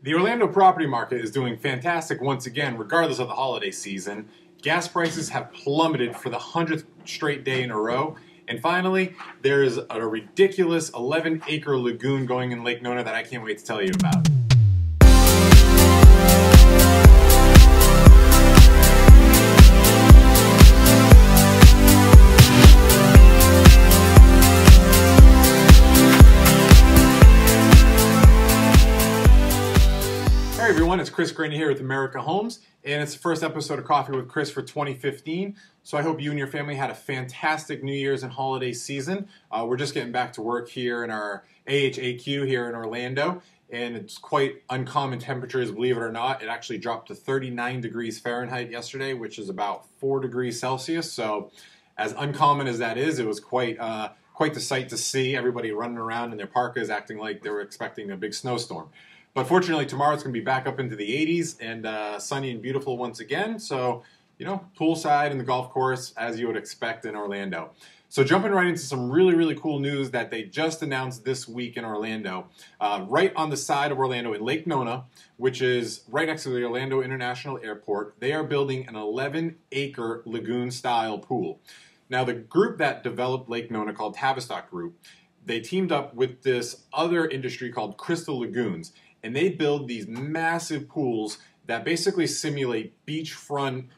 The Orlando property market is doing fantastic once again, regardless of the holiday season. Gas prices have plummeted for the 100th straight day in a row. And finally, there's a ridiculous 11-acre lagoon going in Lake Nona that I can't wait to tell you about. Hey everyone, it's Chris Graney here with America Homes, and it's the first episode of Coffee with Chris for 2015. So I hope you and your family had a fantastic New Year's and holiday season. We're just getting back to work here in our AHAQ here in Orlando, and it's quite uncommon temperatures, believe it or not. It actually dropped to 39 degrees Fahrenheit yesterday, which is about 4 degrees Celsius. So as uncommon as that is, it was quite the sight to see. Everybody running around in their parkas acting like they were expecting a big snowstorm. But fortunately, tomorrow it's going to be back up into the 80s and sunny and beautiful once again. So, you know, poolside and the golf course as you would expect in Orlando. So jumping right into some really cool news that they just announced this week in Orlando. Right on the side of Orlando in Lake Nona, which is right next to the Orlando International Airport, they are building an 11-acre lagoon-style pool. Now, the group that developed Lake Nona, called Tavistock Group, they teamed up with this other industry called Crystal Lagoons. And they build these massive pools that basically simulate beachfront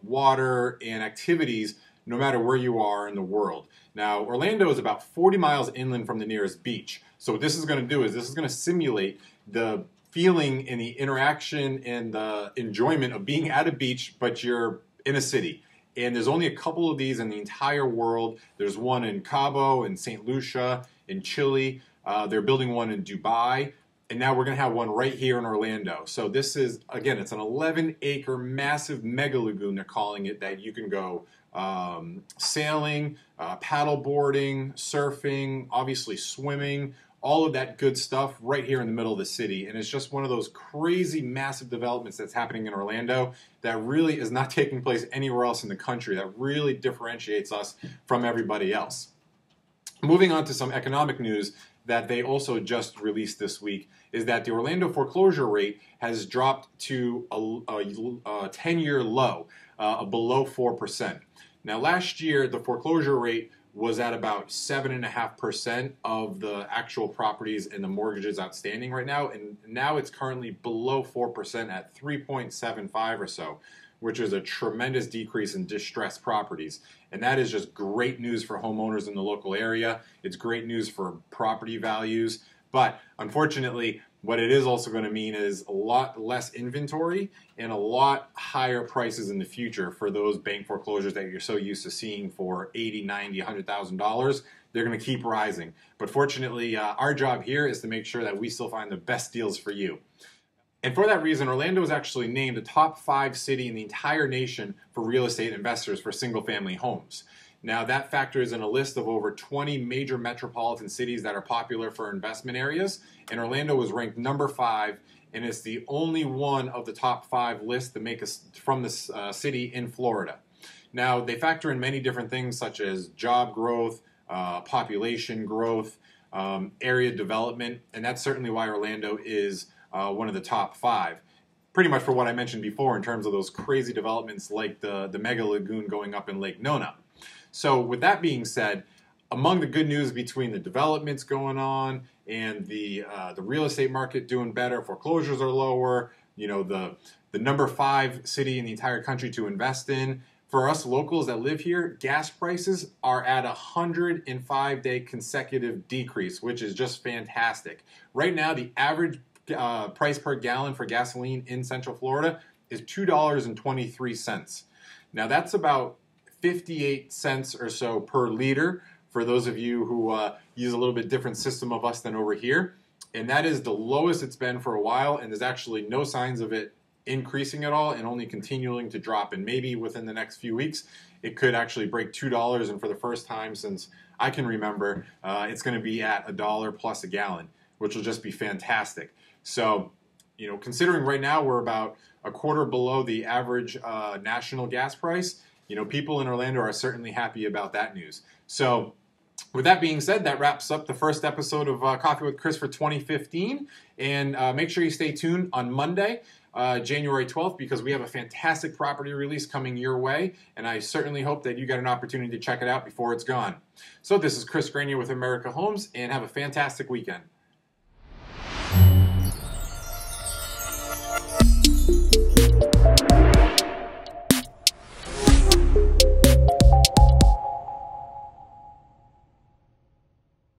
water and activities no matter where you are in the world. Now, Orlando is about 40 miles inland from the nearest beach. So what this is going to do is this is going to simulate the feeling and the interaction and the enjoyment of being at a beach, but you're in a city. And there's only a couple of these in the entire world. There's one in Cabo, in St. Lucia, in Chile. They're building one in Dubai. And now we're going to have one right here in Orlando. So this is, again, it's an 11-acre massive mega lagoon, they're calling it, that you can go sailing, paddle boarding, surfing, obviously swimming, all of that good stuff right here in the middle of the city. And it's just one of those crazy massive developments that's happening in Orlando that really is not taking place anywhere else in the country, that really differentiates us from everybody else. Moving on to some economic news that they also just released this week is that the Orlando foreclosure rate has dropped to a 10-year low, below 4%. Now, last year, the foreclosure rate was at about 7.5% of the actual properties and the mortgages outstanding right now, and now it's currently below 4% at 3.75 or so, which is a tremendous decrease in distressed properties. And that is just great news for homeowners in the local area. It's great news for property values. But unfortunately, what it is also going to mean is a lot less inventory and a lot higher prices in the future for those bank foreclosures that you're so used to seeing for $80,000, $90,000, $100,000. They're going to keep rising. But fortunately, our job here is to make sure that we still find the best deals for you. And for that reason, Orlando was actually named the top 5 city in the entire nation for real estate investors for single-family homes. Now, that factors in a list of over 20 major metropolitan cities that are popular for investment areas, and Orlando was ranked number 5, and it's the only one of the top 5 lists to make us from this city in Florida. Now, they factor in many different things such as job growth, population growth, area development, and that's certainly why Orlando is one of the top 5. Pretty much for what I mentioned before in terms of those crazy developments like the mega lagoon going up in Lake Nona. So with that being said, among the good news between the developments going on and the real estate market doing better, foreclosures are lower, you know, the number 5 city in the entire country to invest in. For us locals that live here, gas prices are at a 105-day consecutive decrease, which is just fantastic. Right now, the average price per gallon for gasoline in Central Florida is $2.23. Now that's about 58 cents or so per liter for those of you who use a little bit different system of us than over here. And that is the lowest it's been for a while, and there's actually no signs of it increasing at all and only continuing to drop. And maybe within the next few weeks, it could actually break $2, and for the first time since I can remember, it's going to be at $1 plus a gallon, which will just be fantastic. So, you know, considering right now we're about a quarter below the average national gas price, you know, people in Orlando are certainly happy about that news. So With that being said, that wraps up the first episode of Coffee with Chris for 2015. And make sure you stay tuned on Monday, January 12th, because we have a fantastic property release coming your way. And I certainly hope that you get an opportunity to check it out before it's gone. So this is Chris Grenier with America Homes, and have a fantastic weekend.